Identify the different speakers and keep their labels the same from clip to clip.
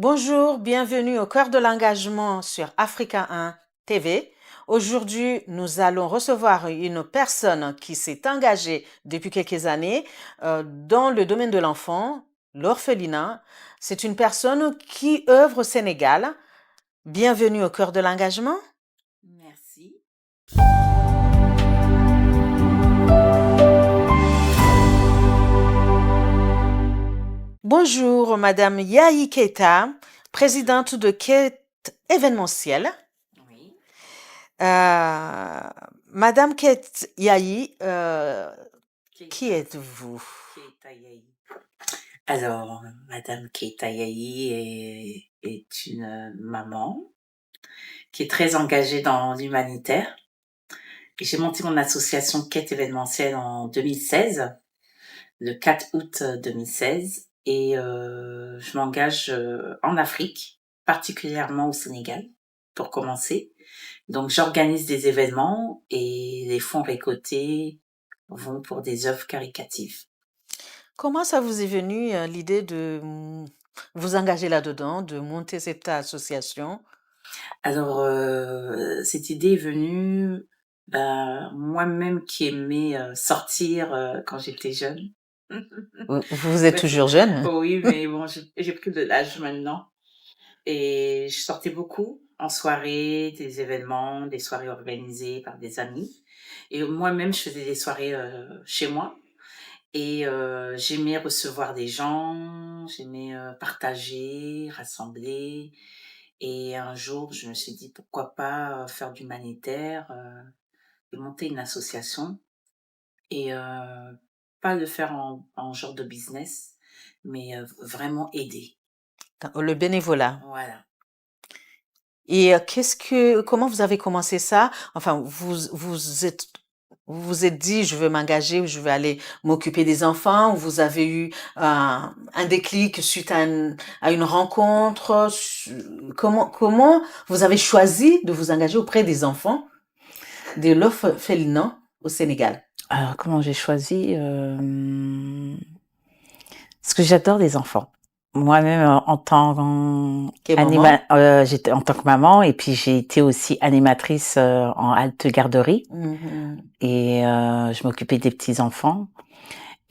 Speaker 1: Bonjour, bienvenue au cœur de l'engagement sur Africa 1 TV. Aujourd'hui, nous allons recevoir une personne qui s'est engagée depuis quelques années dans le domaine de l'enfant, l'orphelinat. C'est une personne qui œuvre au Sénégal. Bienvenue au cœur de l'engagement.
Speaker 2: Merci.
Speaker 1: Bonjour, Madame Yahi Keita, présidente de Quête événementiel.
Speaker 2: Oui.
Speaker 1: Madame Kate Yahi, qui
Speaker 2: Keita,
Speaker 1: êtes-vous?
Speaker 2: Keita Yahi. Alors, Madame Keita Yahi est une maman qui est très engagée dans l'humanitaire. Et j'ai monté mon association Quête événementielle en 2016, le 4 août 2016. Et je m'engage en Afrique, particulièrement au Sénégal, pour commencer. Donc, j'organise des événements et les fonds récoltés vont pour des œuvres caritatives.
Speaker 1: Comment ça vous est venu l'idée de vous engager là-dedans, de monter cette association?
Speaker 2: Alors, cette idée est venue, moi-même qui aimais, sortir, quand j'étais jeune.
Speaker 1: Vous êtes
Speaker 2: Mais
Speaker 1: toujours jeune?
Speaker 2: oui, mais bon, j'ai pris de l'âge maintenant et je sortais beaucoup en soirée, des événements, des soirées organisées par des amis et moi-même, je faisais des soirées, chez moi. Et j'aimais recevoir des gens, j'aimais, partager, rassembler et un jour, je me suis dit: «Pourquoi pas, faire de l'humanitaire, et monter une association?» et pas le faire en genre de business, mais vraiment aider.
Speaker 1: Le bénévolat.
Speaker 2: Voilà.
Speaker 1: Et comment vous avez commencé ça? Enfin, vous vous êtes dit, je veux m'engager, je veux aller m'occuper des enfants, ou vous avez eu un déclic suite à une rencontre? Comment vous avez choisi de vous engager auprès des enfants de l'orphelinat au Sénégal?
Speaker 2: Alors comment j'ai choisi? Parce que j'adore les enfants. Moi-même, en tant
Speaker 1: Quel moment?
Speaker 2: j'étais en tant que maman et puis j'ai été aussi animatrice, en halte garderie
Speaker 1: Mhm.
Speaker 2: et je m'occupais des petits-enfants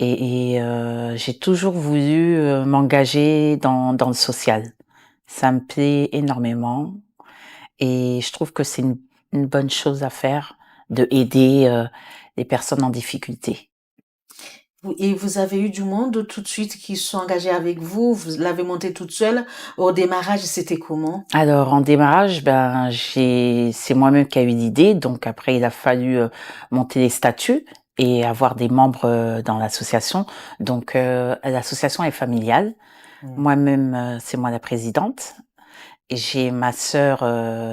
Speaker 2: et j'ai toujours voulu, m'engager dans le social. Ça me plaît énormément et je trouve que c'est une bonne chose à faire de aider, les personnes en difficulté.
Speaker 1: Et vous avez eu du monde tout de suite qui se sont engagés avec vous? Vous l'avez monté toute seule? Au démarrage, c'était comment?
Speaker 2: Alors en démarrage, c'est moi-même qui a eu l'idée, donc après il a fallu, monter les statuts et avoir des membres, dans l'association. Donc l'association est familiale.
Speaker 1: Mm.
Speaker 2: Moi-même, c'est moi la présidente et j'ai ma sœur,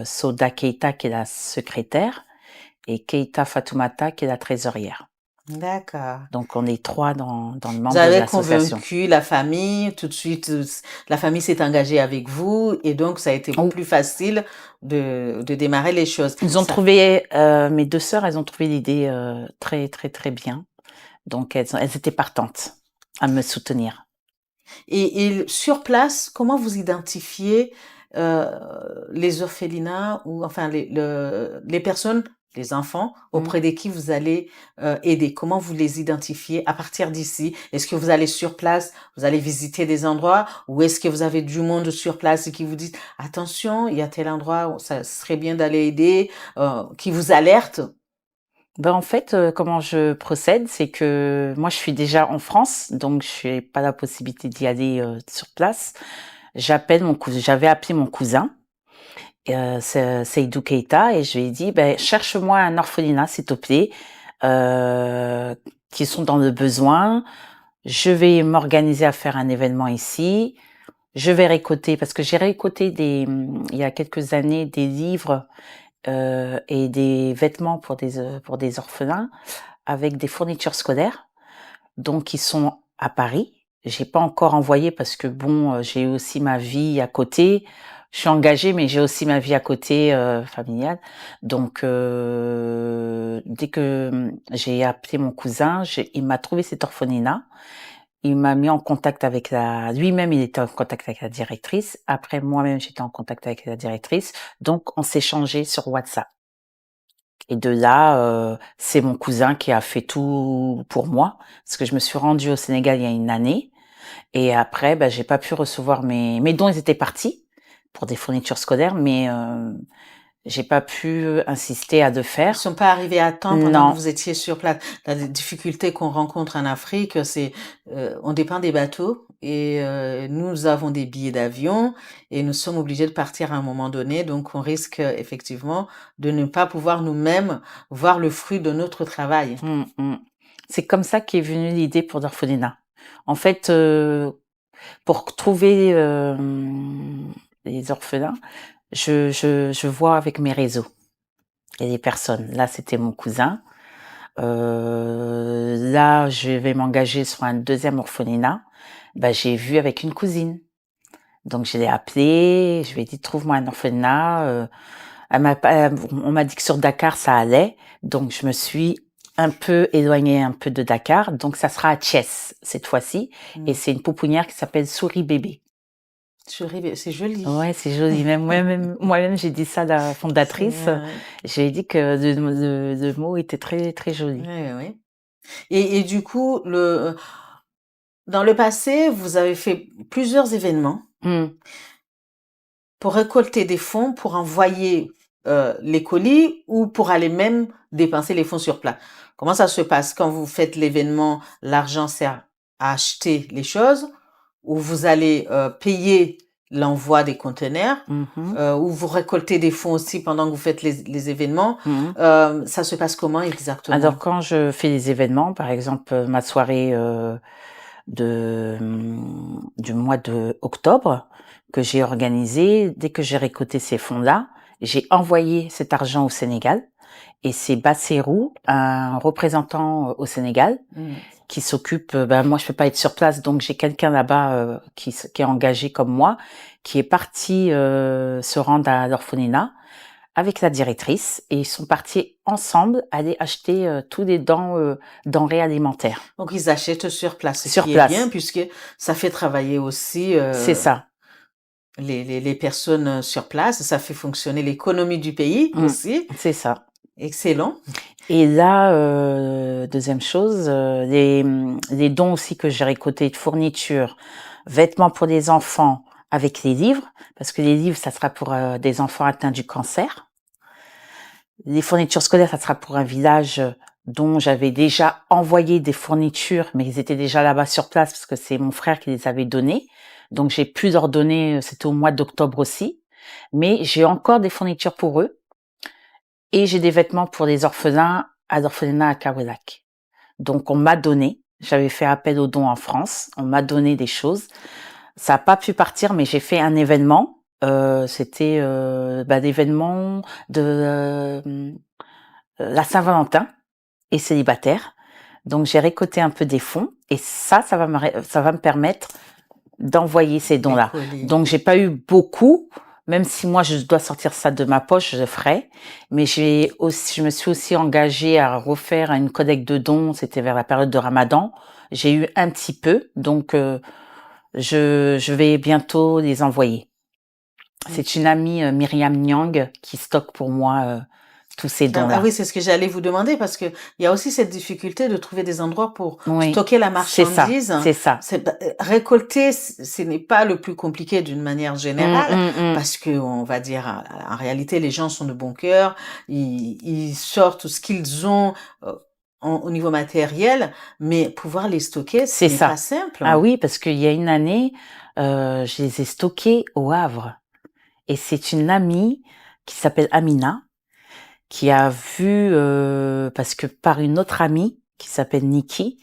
Speaker 2: Soda Keita qui est la secrétaire et Keita Fatoumata qui est la trésorière.
Speaker 1: D'accord.
Speaker 2: Donc on est 3 dans le
Speaker 1: Vous
Speaker 2: membre de
Speaker 1: avez
Speaker 2: l'association.
Speaker 1: convaincu la famille, tout de suite, la famille s'est engagée avec vous et donc ça a été
Speaker 2: Ou
Speaker 1: plus facile de démarrer les choses.
Speaker 2: ils ont
Speaker 1: Ça.
Speaker 2: trouvé, mes 2 sœurs, elles ont trouvé l'idée, très, très, très bien. Donc elles étaient partantes à me soutenir.
Speaker 1: Et sur place, comment vous identifiez euh, les orphelinats ou enfin les personnes, les enfants
Speaker 2: Mmh.
Speaker 1: auprès de qui vous allez aider? Comment vous les identifiez à partir d'ici? Est-ce que vous allez sur place, vous allez visiter des endroits ou est-ce que vous avez du monde sur place et qui vous dit attention, il y a tel endroit où ça serait bien d'aller aider, qui vous alerte?
Speaker 2: En fait, comment je procède, c'est que moi je suis déjà en France, donc je n'ai pas la possibilité d'y aller, sur place. J'avais appelé mon cousin, Seydou Keita et je lui ai dit: «Beh, cherche-moi un orphelinat s'il te plaît, heu, qui sont dans le besoin. Je vais m'organiser à faire un événement ici. Je vais récolter» parce que j'ai récolté il y a quelques années des livres, et des vêtements pour des orphelins avec des fournitures scolaires. Donc ils sont à Paris. J'ai pas encore envoyé parce que bon, j'ai aussi ma vie à côté. Je suis engagée, mais j'ai aussi ma vie à côté, familiale. Donc dès que, j'ai appelé mon cousin, il m'a trouvé cet orphelinat il m'a mis en contact avec lui-même, il était en contact avec la directrice. Après, moi-même, j'étais en contact avec la directrice. Donc, on s'échangeait sur WhatsApp. Et de là, c'est mon cousin qui a fait tout pour moi, parce que je me suis rendue au Sénégal il y a une année. Et après, j'ai pas pu recevoir mes dons, ils étaient partis pour des fournitures scolaires, mais j'ai pas pu insister à le
Speaker 1: Ils
Speaker 2: faire.
Speaker 1: sont pas arrivés à temps pendant que
Speaker 2: Non.
Speaker 1: vous étiez sur place. La difficulté qu'on rencontre en Afrique, c'est on dépend des bateaux et nous avons des billets d'avion et nous sommes obligés de partir à un moment donné, donc on risque effectivement de ne pas pouvoir nous-mêmes voir le fruit de notre travail.
Speaker 2: C'est comme ça qu'est venue l'idée pour l'orphelinat. En fait, pour trouver les orphelins, je vois avec mes réseaux et les personnes. Là, c'était mon cousin. Là, je vais m'engager sur un deuxième orphelinat. J'ai vu avec une cousine. Donc, je l'ai appelée, je lui ai dit, trouve-moi un orphelinat. On m'a dit que sur Dakar, ça allait. Donc, je me suis un peu éloignée un peu de Dakar. Donc, ça sera à Thiès, cette fois-ci. Et c'est une pouponnière qui s'appelle Souris Bébé.
Speaker 1: C'est joli.
Speaker 2: Ouais, c'est joli. Moi-même, j'ai dit ça à la fondatrice. J'ai dit que le mot était très, très joli.
Speaker 1: Oui, oui. Et du coup, dans le passé, vous avez fait plusieurs événements pour récolter des fonds pour envoyer les colis ou pour aller même dépenser les fonds sur place. Comment ça se passe quand vous faites l'événement? L'argent sert à acheter les choses ou vous allez payer l'envoi des conteneurs ou vous récoltez des fonds aussi pendant que vous faites les événements. Ça se passe comment exactement?
Speaker 2: Alors, quand je fais les événements, par exemple, ma soirée du mois de octobre que j'ai organisée, dès que j'ai récolté ces fonds-là, j'ai envoyé cet argent au Sénégal. Et c'est Bassirou, un représentant au Sénégal, qui s'occupe. Moi, je peux pas être sur place, donc j'ai quelqu'un là-bas qui est engagé comme moi, qui est parti se rendre à l'orphelinat avec la directrice, et ils sont partis ensemble aller acheter tous les denrées alimentaires.
Speaker 1: Donc ils achètent sur place,
Speaker 2: Sur
Speaker 1: ce qui
Speaker 2: place.
Speaker 1: est bien puisque ça fait travailler aussi.
Speaker 2: C'est ça.
Speaker 1: Les personnes sur place, ça fait fonctionner l'économie du pays aussi.
Speaker 2: C'est ça.
Speaker 1: Excellent.
Speaker 2: Et là, deuxième chose, les dons aussi que j'ai récoltés de fournitures, vêtements pour les enfants avec les livres, parce que les livres, ça sera pour des enfants atteints du cancer. Les fournitures scolaires, ça sera pour un village dont j'avais déjà envoyé des fournitures, mais ils étaient déjà là-bas sur place parce que c'est mon frère qui les avait donnés. Donc j'ai pu leur donner, c'était au mois d'octobre aussi, mais j'ai encore des fournitures pour eux. Et j'ai des vêtements pour les orphelins à l'orphelinat à Kaolack. Donc, on m'a donné. J'avais fait appel aux dons en France. On m'a donné des choses. Ça n'a pas pu partir, mais j'ai fait un événement. C'était l'événement de la Saint-Valentin et célibataire. Donc, j'ai récolté un peu des fonds. Et ça va me permettre d'envoyer ces dons-là. Donc, j'ai pas eu beaucoup. Même si moi, je dois sortir ça de ma poche, je le ferai. Mais je me suis aussi engagée à refaire une collecte de dons. C'était vers la période de Ramadan. J'ai eu un petit peu. Donc, je vais bientôt les envoyer. C'est une amie, Myriam Nyang, qui stocke pour moi tous ces dons-là.
Speaker 1: Ah oui, c'est ce que j'allais vous demander parce que il y a aussi cette difficulté de trouver des endroits pour stocker la marchandise.
Speaker 2: C'est ça.
Speaker 1: Récolter, ce n'est pas le plus compliqué d'une manière générale parce que on va dire en réalité les gens sont de bon cœur, ils sortent ce qu'ils ont au niveau matériel, mais pouvoir les stocker, c'est pas simple.
Speaker 2: Ah oui, parce qu'il y a une année, je les ai stockés au Havre. Et c'est une amie qui s'appelle Amina, qui a vu, parce que par une autre amie qui s'appelle Nikki,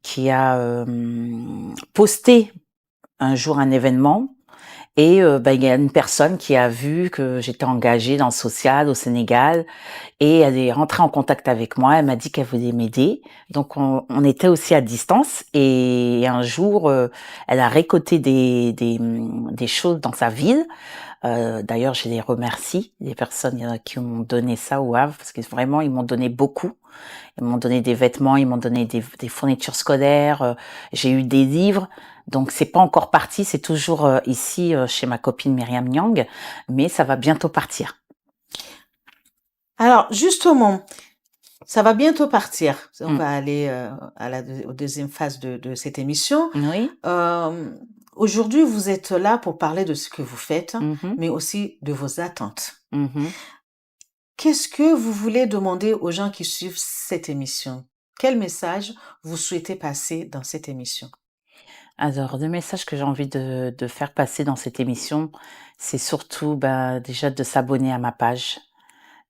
Speaker 2: qui a posté un jour un événement, Et il y a une personne qui a vu que j'étais engagée dans le social au Sénégal et elle est rentrée en contact avec moi. Elle m'a dit qu'elle voulait m'aider. Donc on était aussi à distance et un jour, elle a récolté des choses dans sa ville. D'ailleurs, je les remercie, les personnes qui m'ont donné ça au Havre, parce que vraiment, ils m'ont donné beaucoup. Ils m'ont donné des vêtements, ils m'ont donné des fournitures scolaires, j'ai eu des livres. Donc c'est pas encore parti, c'est toujours ici chez ma copine Myriam Nyang, mais ça va bientôt partir.
Speaker 1: Alors, justement, ça va bientôt partir. On
Speaker 2: Mm.
Speaker 1: va aller aux deuxième phase de cette émission.
Speaker 2: Oui.
Speaker 1: Aujourd'hui, vous êtes là pour parler de ce que vous faites,
Speaker 2: Mhm.
Speaker 1: mais aussi de vos attentes.
Speaker 2: Mhm.
Speaker 1: Qu'est-ce que vous voulez demander aux gens qui suivent cette émission? Quel message vous souhaitez passer dans cette émission?
Speaker 2: Alors, le message que j'ai envie de faire passer dans cette émission, c'est surtout déjà de s'abonner à ma page,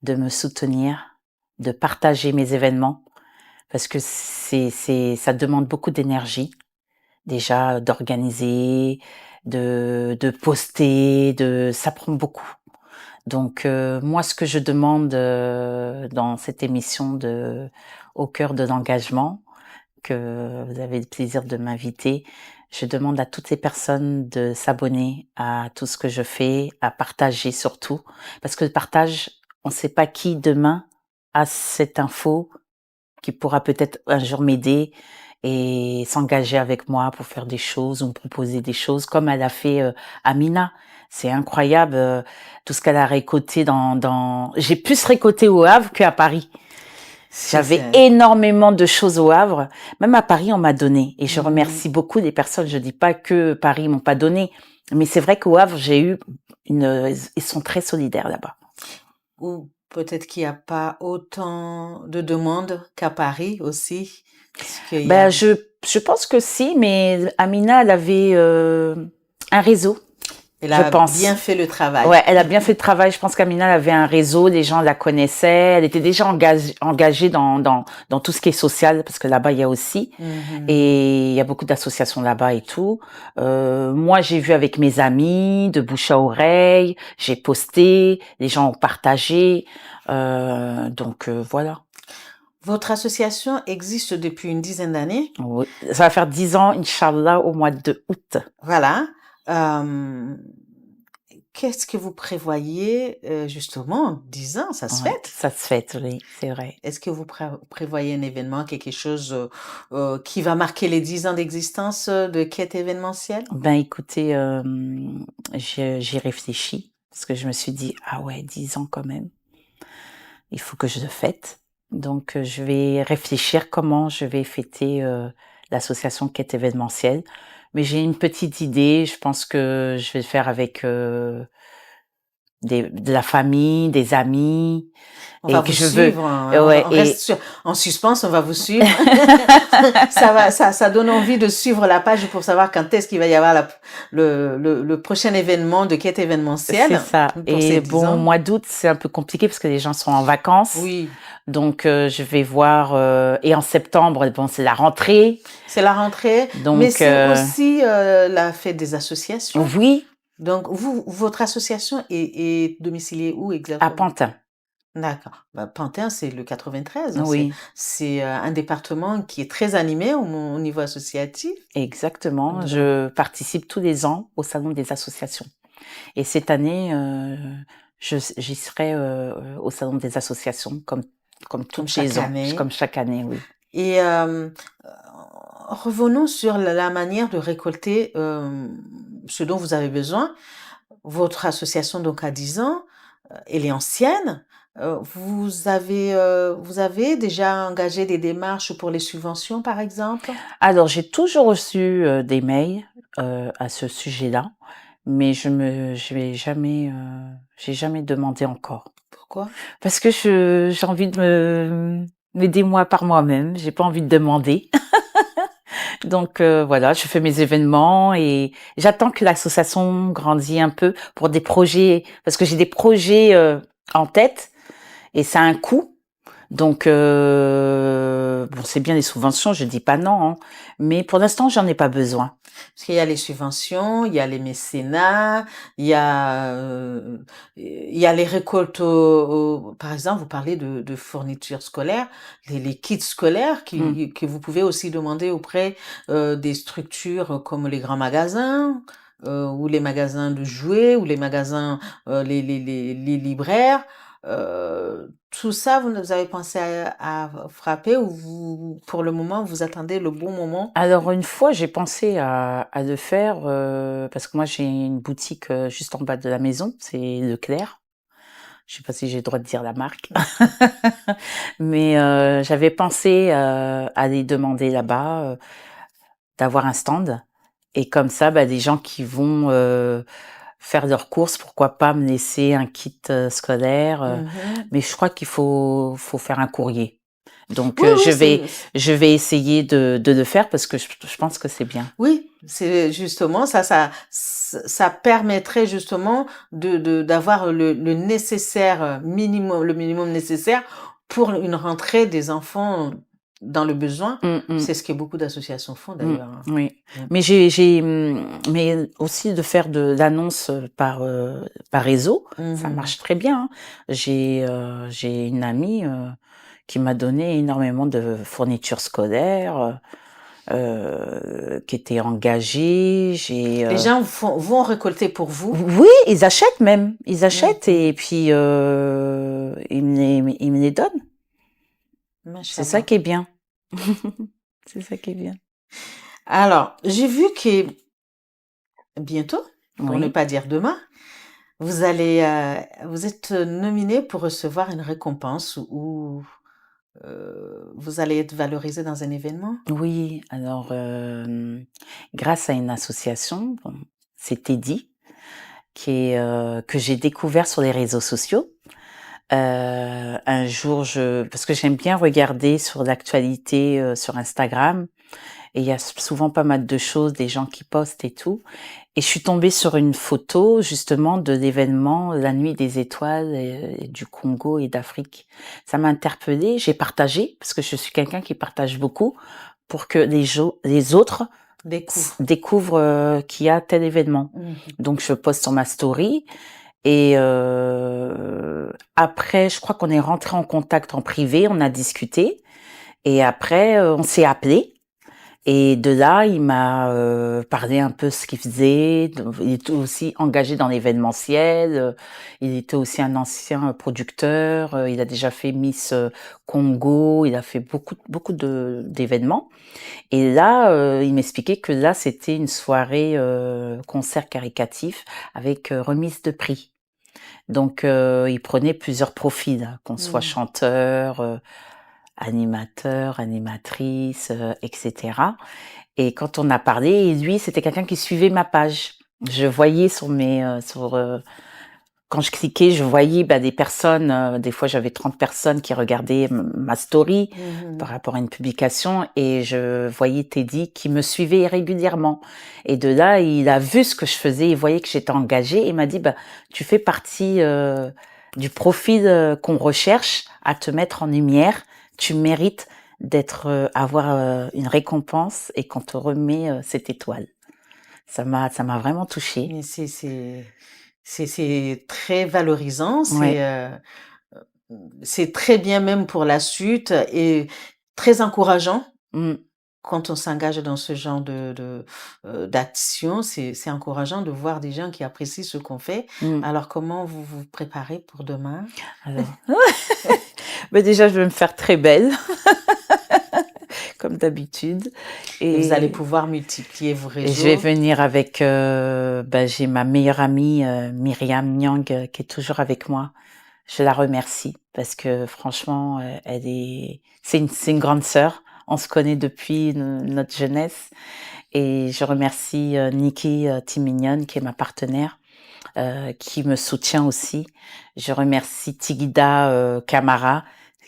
Speaker 2: de me soutenir, de partager mes événements, parce que ça demande beaucoup d'énergie, déjà d'organiser, de poster, ça prend beaucoup. Donc moi, ce que je demande dans cette émission Au cœur de l'engagement, que vous avez le plaisir de m'inviter, je demande à toutes les personnes de s'abonner à tout ce que je fais, à partager surtout, parce que le partage, on ne sait pas qui demain a cette info qui pourra peut-être un jour m'aider et s'engager avec moi pour faire des choses ou me proposer des choses comme elle a fait Amina. C'est incroyable tout ce qu'elle a récolté J'ai plus récolté au Havre qu'à Paris. J'avais énormément de choses au Havre. Même à Paris, on m'a donné. Et je remercie beaucoup les personnes. Je dis pas que Paris m'ont pas donné. Mais c'est vrai qu'au Havre, ils sont très solidaires là-bas.
Speaker 1: Ou peut-être qu'il n'y a pas autant de demandes qu'à Paris aussi.
Speaker 2: Je pense que si, mais Amina, elle avait un réseau.
Speaker 1: Elle a bien fait le travail.
Speaker 2: Ouais, elle a bien fait le travail. Je pense qu'Amina elle avait un réseau, les gens la connaissaient. Elle était déjà engagée dans tout ce qui est social, parce que là-bas, il y a aussi. Et il y a beaucoup d'associations là-bas et tout. Moi, j'ai vu avec mes amis, de bouche à oreille. J'ai posté, les gens ont partagé. Donc, voilà.
Speaker 1: Votre association existe depuis une dizaine d'années.
Speaker 2: Oui, ça va faire 10 ans, Inch'Allah, au mois de août.
Speaker 1: Voilà. Qu'est-ce que vous prévoyez justement 10 ans, ça se fête?
Speaker 2: Ça se fête, oui, c'est vrai.
Speaker 1: Est-ce que vous prévoyez un événement, quelque chose qui va marquer les 10 ans d'existence de Quête événementielle?
Speaker 2: Écoutez, j'y réfléchis parce que je me suis dit, ah ouais, 10 ans quand même, il faut que je le fête. Donc, je vais réfléchir comment je vais fêter l'association Quête événementielle. Mais j'ai une petite idée, je pense que je vais le faire avec de la famille, des amis.
Speaker 1: On va vous suivre, on reste en suspense, on va vous suivre. ça donne envie de suivre la page pour savoir quand est-ce qu'il va y avoir le prochain événement de Quête événementielle.
Speaker 2: C'est ça. Et bon, au mois d'août, c'est un peu compliqué parce que les gens sont en vacances.
Speaker 1: Oui.
Speaker 2: Donc, je vais voir. Et en septembre, bon, c'est la rentrée.
Speaker 1: C'est la rentrée. Donc, mais c'est aussi la fête des associations.
Speaker 2: Oui.
Speaker 1: Donc, votre association est domiciliée où exactement?
Speaker 2: À Pantin.
Speaker 1: D'accord. Pantin, c'est le 93.
Speaker 2: Oui.
Speaker 1: C'est un département qui est très animé au niveau associatif.
Speaker 2: Exactement. Je participe tous les ans au Salon des associations. Et cette année, j'y serai au Salon des associations comme toutes les ans. Comme chaque année, oui.
Speaker 1: Et revenons sur la manière de récolter ce dont vous avez besoin. Votre association, donc, a 10 ans, elle est ancienne. Vous avez déjà engagé des démarches pour les subventions, par exemple?
Speaker 2: Alors, j'ai toujours reçu des mails à ce sujet-là, mais j'ai jamais demandé encore.
Speaker 1: Pourquoi?
Speaker 2: Parce que j'ai envie de m'aider moi par moi-même. J'ai pas envie de demander. Donc voilà, je fais mes événements et j'attends que l'association grandisse un peu pour des projets, parce que j'ai des projets en tête et ça a un coût. Donc, bon, c'est bien les subventions, je dis pas non, hein, mais pour l'instant, j'en ai pas besoin.
Speaker 1: Parce qu'il y a les subventions, il y a les mécénats, il y a les récoltes, par exemple, vous parlez de fournitures scolaires, les kits scolaires
Speaker 2: Mm.
Speaker 1: que vous pouvez aussi demander auprès des structures comme les grands magasins, ou les magasins de jouets, ou les magasins, les libraires. Tout ça, vous avez pensé à frapper ou pour le moment, vous attendez le bon moment?
Speaker 2: Alors une fois, j'ai pensé à le faire parce que moi j'ai une boutique juste en bas de la maison, c'est Leclerc. Je sais pas si j'ai le droit de dire la marque, mais j'avais pensé à aller demander là-bas, d'avoir un stand et comme ça, bah, des gens qui vont faire leurs courses, pourquoi pas me laisser un kit scolaire.
Speaker 1: Mhm.
Speaker 2: Mais je crois qu'il faut faire un courrier. Donc
Speaker 1: Oui, oui,
Speaker 2: je vais essayer de le faire parce que je pense que c'est bien.
Speaker 1: oui, c'est justement ça permettrait justement d'avoir le nécessaire minimum, le minimum nécessaire pour une rentrée des enfants dans le besoin.
Speaker 2: Mm, mm.
Speaker 1: C'est ce que beaucoup d'associations font
Speaker 2: Mmh,
Speaker 1: d'ailleurs, hein.
Speaker 2: oui.
Speaker 1: Mm.
Speaker 2: Mais mais aussi de faire de l'annonce par réseau, ça
Speaker 1: Mhm.
Speaker 2: marche très bien, hein. J'ai une amie qui m'a donné énormément de fournitures scolaires, qui était engagée.
Speaker 1: Les gens vont récolter pour vous.
Speaker 2: Oui, ils achètent même, ils achètent
Speaker 1: Mhm.
Speaker 2: et puis ils me les donnent. C'est ça
Speaker 1: Machallah.
Speaker 2: qui est bien. C'est ça qui est bien.
Speaker 1: Alors, j'ai vu que bientôt, pour ne
Speaker 2: Oui.
Speaker 1: pas dire demain, vous êtes nominé pour recevoir une récompense ou vous allez être valorisé dans un événement?
Speaker 2: Oui, alors, grâce à une association, bon, c'est Teddy, que j'ai découvert sur les réseaux sociaux. Un jour, parce que j'aime bien regarder sur l'actualité, sur Instagram et il y a souvent pas mal de choses, des gens qui postent et tout et je suis tombée sur une photo justement de l'événement La Nuit des étoiles, du Congo et d'Afrique. Ça m'a interpellée, j'ai partagé parce que je suis quelqu'un qui partage beaucoup pour que les autres
Speaker 1: Découvre.
Speaker 2: découvrent qu'il y a tel événement.
Speaker 1: Mhm.
Speaker 2: Donc je poste sur ma story et après, je crois qu'on est rentré en contact en privé, on a discuté et après on s'est appelé. Et de là, il m'a parlé un peu ce qu'il faisait. Il était aussi engagé dans l'événementiel. Il était aussi un ancien producteur. Il a déjà fait Miss Congo. Il a fait beaucoup d'événements. Et là, il m'expliquait que là, c'était une soirée concert caricatif avec remise de prix. Donc, il prenait plusieurs profils, qu'on soit
Speaker 1: Mhm.
Speaker 2: chanteur, animateur, animatrice, etc. Et quand on a parlé, lui, c'était quelqu'un qui suivait ma page. Je voyais quand je cliquais, je voyais des personnes, des fois j'avais 30 personnes qui regardaient ma story par
Speaker 1: Mhm.
Speaker 2: rapport à une publication et je voyais Teddy qui me suivait régulièrement. Et de là, il a vu ce que je faisais, il voyait que j'étais engagée et il m'a dit, tu fais partie du profil qu'on recherche à te mettre en lumière, tu mérites avoir une récompense et qu'on te remet cette étoile. Ça m'a vraiment touchée.
Speaker 1: Mais c'est très valorisant,
Speaker 2: Ouais.
Speaker 1: c'est très bien même pour la suite et très encourageant
Speaker 2: Mm.
Speaker 1: quand on s'engage dans ce genre d'action. C'est encourageant de voir des gens qui apprécient ce qu'on fait.
Speaker 2: Mm.
Speaker 1: Alors, comment vous vous préparez pour demain?
Speaker 2: Alors, déjà, je vais me faire très belle, comme d'habitude.
Speaker 1: Et vous allez
Speaker 2: Et,
Speaker 1: pouvoir multiplier vos
Speaker 2: et je vais
Speaker 1: réseaux.
Speaker 2: venir avec, j'ai ma meilleure amie, Myriam Nyang, qui est toujours avec moi. Je la remercie parce que franchement, c'est une grande sœur. On se connaît depuis notre jeunesse. Et je remercie Nikki Timignon, qui est ma partenaire, qui me soutient aussi. Je remercie Tigida Camara,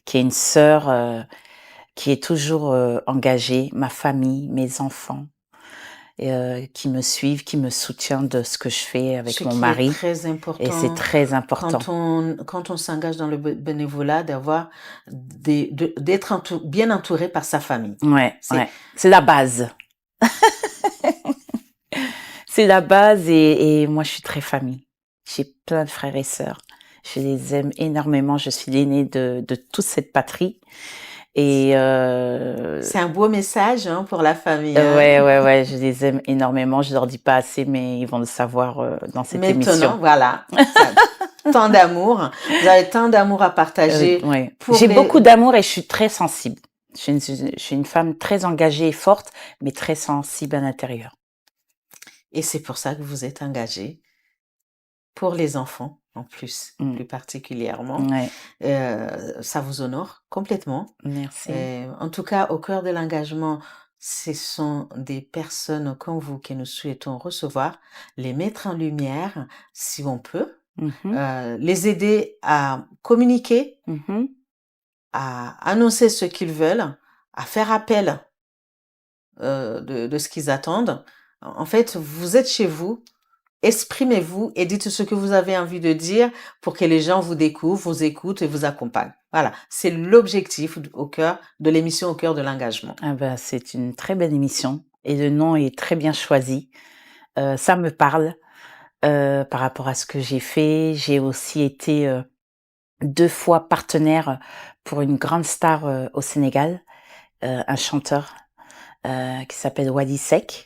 Speaker 2: qui est une sœur qui est toujours engagée, ma famille, mes enfants. qui me suivent, qui me soutiennent de ce que je fais avec
Speaker 1: Ce
Speaker 2: mon
Speaker 1: qui est
Speaker 2: mari.
Speaker 1: très
Speaker 2: Et c'est
Speaker 1: important
Speaker 2: très important.
Speaker 1: quand on s'engage dans le bénévolat, d'être bien entouré par sa famille.
Speaker 2: Ouais,
Speaker 1: C'est
Speaker 2: ouais. C'est la base. C'est la base et moi, je suis très famille. J'ai plein de frères et sœurs. Je les aime énormément. Je suis l'aînée de toute cette patrie. Et
Speaker 1: c'est un beau message hein, pour la famille. Hein.
Speaker 2: ouais, je les aime énormément. Je leur dis pas assez, mais ils vont le savoir dans cette
Speaker 1: Maintenant,
Speaker 2: émission.
Speaker 1: voilà. Tant d'amour. Vous avez tant d'amour à partager.
Speaker 2: Ouais.
Speaker 1: Pour
Speaker 2: J'ai
Speaker 1: les...
Speaker 2: beaucoup d'amour et je suis très sensible. Je suis une femme très engagée et forte, mais très sensible à l'intérieur.
Speaker 1: Et c'est pour ça que vous êtes engagée pour les enfants, en plus,
Speaker 2: Mm.
Speaker 1: plus particulièrement.
Speaker 2: Ouais.
Speaker 1: Ça vous honore complètement.
Speaker 2: Merci.
Speaker 1: En tout cas, au cœur de l'engagement, ce sont des personnes comme vous que nous souhaitons recevoir, les mettre en lumière si on peut,
Speaker 2: Mhm.
Speaker 1: les aider à communiquer,
Speaker 2: Mhm.
Speaker 1: à annoncer ce qu'ils veulent, à faire appel de ce qu'ils attendent. En fait, vous êtes chez vous, exprimez-vous et dites ce que vous avez envie de dire pour que les gens vous découvrent, vous écoutent et vous accompagnent. Voilà, c'est l'objectif au cœur de l'émission Au cœur de l'engagement.
Speaker 2: Ah ben, c'est une très belle émission et le nom est très bien choisi. Ça me parle par rapport à ce que j'ai fait. J'ai aussi été 2 fois partenaire pour une grande star au Sénégal, un chanteur qui s'appelle Wally Seck.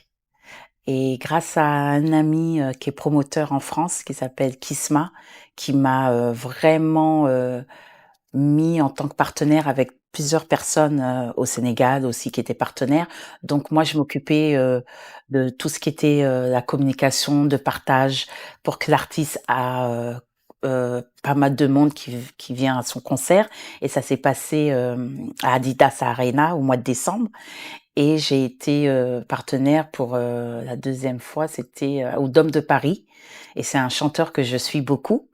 Speaker 2: Et grâce à un ami qui est promoteur en France, qui s'appelle Kisma, qui m'a vraiment mis en tant que partenaire avec plusieurs personnes au Sénégal aussi qui étaient partenaires. Donc moi, je m'occupais de tout ce qui était la communication, de partage, pour que l'artiste a pas mal de monde qui vient à son concert. Et ça s'est passé à Adidas Arena au mois de décembre. Et j'ai été partenaire pour la deuxième fois, c'était au Dôme de Paris. Et c'est un chanteur que je suis beaucoup.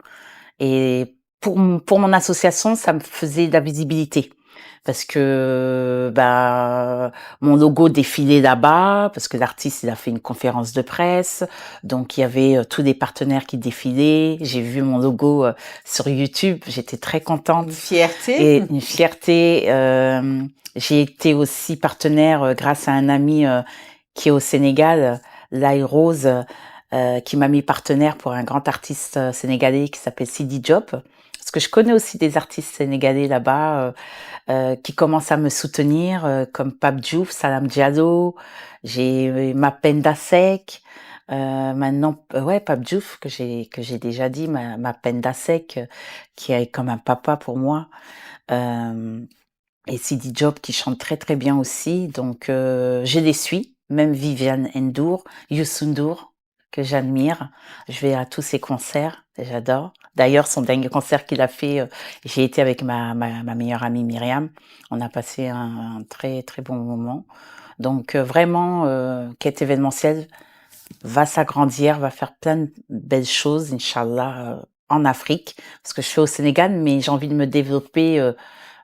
Speaker 2: Et pour mon association, ça me faisait de la visibilité. Parce que mon logo défilait là-bas, parce que l'artiste il a fait une conférence de presse, donc il y avait tous les partenaires qui défilaient. J'ai vu mon logo sur YouTube, j'étais très contente.
Speaker 1: Une fierté.
Speaker 2: Et une fierté. J'ai été aussi partenaire grâce à un ami qui est au Sénégal, Lai Rose, qui m'a mis partenaire pour un grand artiste sénégalais qui s'appelle Sidi Diop. Parce que je connais aussi des artistes sénégalais là-bas qui commencent à me soutenir, comme Pape Diouf, Salam Diallo, j'ai Mapenda Seck. Maintenant, Pape Diouf que j'ai déjà dit, Mapenda Seck, qui est comme un papa pour moi. Et Sidi Diop qui chante très très bien aussi. Donc je les suis, même Viviane N'Dour, Youssou N'Dour, que j'admire. Je vais à tous ses concerts, j'adore. D'ailleurs, son dernier concert qu'il a fait, j'ai été avec ma meilleure amie Myriam. On a passé un très très bon moment. Donc vraiment, Quête événementielle va s'agrandir, va faire plein de belles choses, Inch'Allah, en Afrique. Parce que je suis au Sénégal, mais j'ai envie de me développer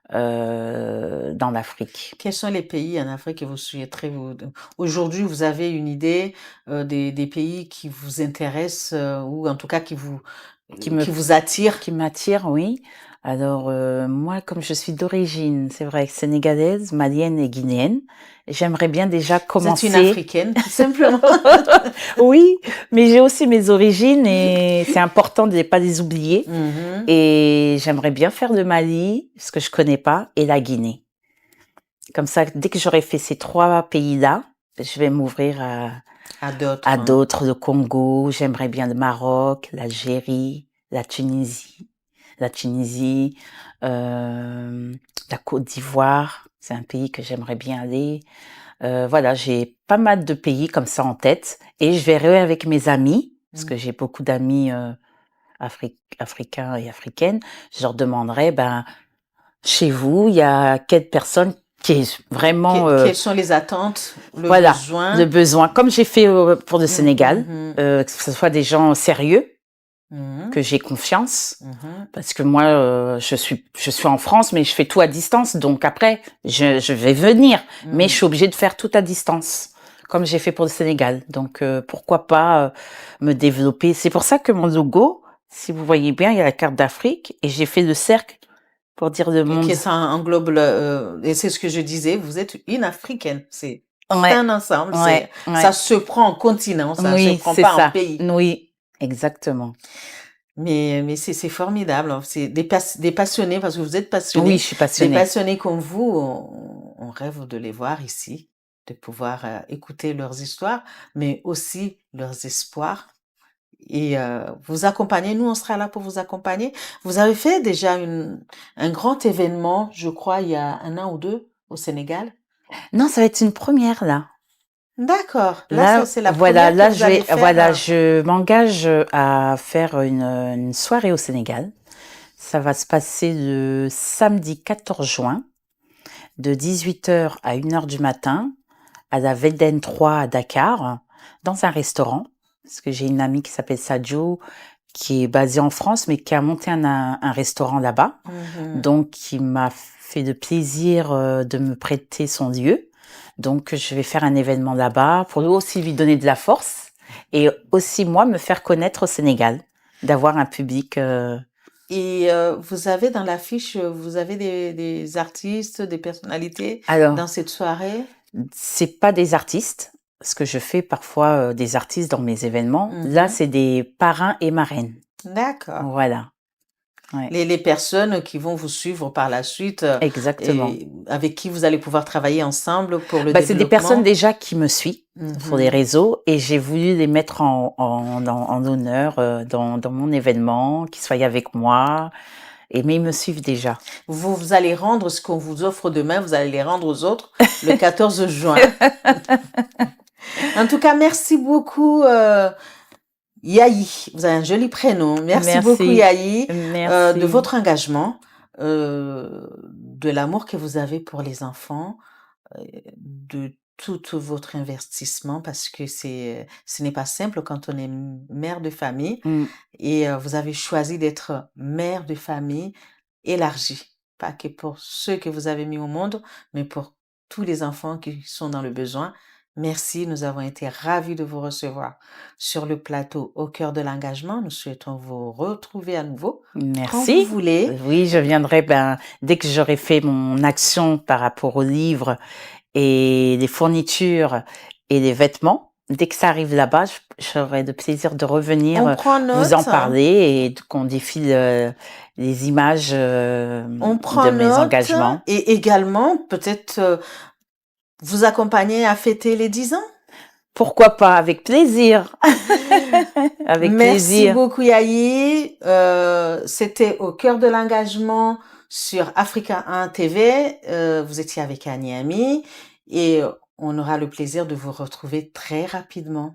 Speaker 2: dans l'Afrique.
Speaker 1: Quels sont les pays en Afrique que vous souhaiterez Aujourd'hui, vous avez une idée des pays qui vous intéressent ou en tout cas qui vous attirent?
Speaker 2: Qui m'attirent, oui. Alors moi, comme je suis d'origine, c'est vrai, sénégalaise, malienne et guinéenne, j'aimerais bien déjà commencer.
Speaker 1: Vous êtes une Africaine, tout simplement.
Speaker 2: Oui, mais j'ai aussi mes origines et c'est important de ne pas les oublier. Et j'aimerais bien faire le Mali, ce que je connais pas, et la Guinée. Comme ça, dès que j'aurai fait ces 3 pays-là, je vais m'ouvrir à d'autres, le Congo, j'aimerais bien le Maroc, l'Algérie, la Tunisie, la Côte d'Ivoire, c'est un pays que j'aimerais bien aller. Voilà, j'ai pas mal de pays comme ça en tête et je verrai avec mes amis, parce que j'ai beaucoup d'amis africains et africaines. Je leur demanderai, chez vous, il y a quelle personne qui est vraiment...
Speaker 1: Quelles sont les attentes, le
Speaker 2: besoin, comme j'ai fait pour le Sénégal, que ce soit des gens sérieux, que j'ai confiance, parce que moi, je suis en France, mais je fais tout à distance, donc après, je vais venir, mais je suis obligée de faire tout à distance. comme j'ai fait pour le Sénégal. Donc, pourquoi pas me développer. C'est pour ça que mon logo, si vous voyez bien, il y a la carte d'Afrique et j'ai fait le cercle pour dire le monde.
Speaker 1: Ça englobe et c'est ce que je disais, vous êtes une Africaine. C'est
Speaker 2: Ouais,
Speaker 1: un ensemble.
Speaker 2: ouais,
Speaker 1: Ça
Speaker 2: ouais.
Speaker 1: se prend en continent, ça ne se
Speaker 2: Oui,
Speaker 1: prend
Speaker 2: c'est
Speaker 1: pas en
Speaker 2: ça.
Speaker 1: pays.
Speaker 2: Oui, exactement.
Speaker 1: Mais c'est formidable, hein. C'est des passionnés, parce que vous êtes
Speaker 2: Oui,
Speaker 1: passionnés.
Speaker 2: je suis
Speaker 1: Des
Speaker 2: passionnée.
Speaker 1: passionnés comme vous, on rêve de les voir ici, de pouvoir écouter leurs histoires, mais aussi leurs espoirs. Et vous accompagner, nous on sera là pour vous accompagner. Vous avez fait déjà un grand événement, je crois, il y a 1 an ou 2 au Sénégal.
Speaker 2: Non, ça va être une première là.
Speaker 1: D'accord. Là,
Speaker 2: Là,
Speaker 1: c'est la
Speaker 2: voilà,
Speaker 1: première que
Speaker 2: là
Speaker 1: vous allez faire.
Speaker 2: voilà, je m'engage à faire une soirée au Sénégal. Ça va se passer le samedi 14 juin, de 18h à 1h du matin, à la Védène 3 à Dakar, dans un restaurant. Parce que j'ai une amie qui s'appelle Sadio, qui est basée en France, mais qui a monté un restaurant là-bas. Donc, qui m'a fait le plaisir de me prêter son lieu. Donc, je vais faire un événement là-bas pour lui aussi lui donner de la force et aussi, moi, me faire connaître au Sénégal, d'avoir un public.
Speaker 1: Et vous avez dans l'affiche, vous avez des artistes, des personnalités
Speaker 2: Alors,
Speaker 1: dans cette soirée?
Speaker 2: c'est pas des artistes, parce que je fais parfois des artistes dans mes événements. Là, c'est des parrains et marraines.
Speaker 1: D'accord.
Speaker 2: Voilà. Ouais.
Speaker 1: Les personnes qui vont vous suivre par la suite
Speaker 2: Exactement.
Speaker 1: et avec qui vous allez pouvoir travailler ensemble pour le
Speaker 2: C'est des personnes
Speaker 1: développement.
Speaker 2: déjà qui me suivent sur les réseaux et j'ai voulu les mettre en honneur dans mon événement, qu'ils soient avec moi. Mais ils me suivent déjà.
Speaker 1: Vous allez rendre ce qu'on vous offre demain, vous allez les rendre aux autres le 14 juin. En tout cas, merci beaucoup, Yahi. Vous avez un joli prénom. Merci beaucoup, Yahi,
Speaker 2: Merci.
Speaker 1: de votre engagement, de l'amour que vous avez pour les enfants, de tout votre investissement, parce que ce n'est pas simple quand on est mère de famille. Et vous avez choisi d'être mère de famille élargie, pas que pour ceux que vous avez mis au monde, mais pour tous les enfants qui sont dans le besoin. Merci, nous avons été ravis de vous recevoir sur le plateau Au cœur de l'engagement. Nous souhaitons vous retrouver à nouveau quand vous
Speaker 2: Merci.
Speaker 1: voulez.
Speaker 2: Oui, je viendrai dès que j'aurai fait mon action par rapport aux livres et les fournitures et les vêtements. Dès que ça arrive là-bas, j'aurai le plaisir de revenir
Speaker 1: On prend note,
Speaker 2: vous en parler et qu'on défile les images
Speaker 1: on prend
Speaker 2: de mes
Speaker 1: note,
Speaker 2: engagements.
Speaker 1: et également peut-être vous accompagner à fêter les 10 ans.
Speaker 2: Pourquoi pas, avec plaisir. Avec
Speaker 1: Merci
Speaker 2: plaisir.
Speaker 1: beaucoup, Yahi. C'était Au cœur de l'engagement sur Africa 1 TV. Vous étiez avec Annie Ami et on aura le plaisir de vous retrouver très rapidement.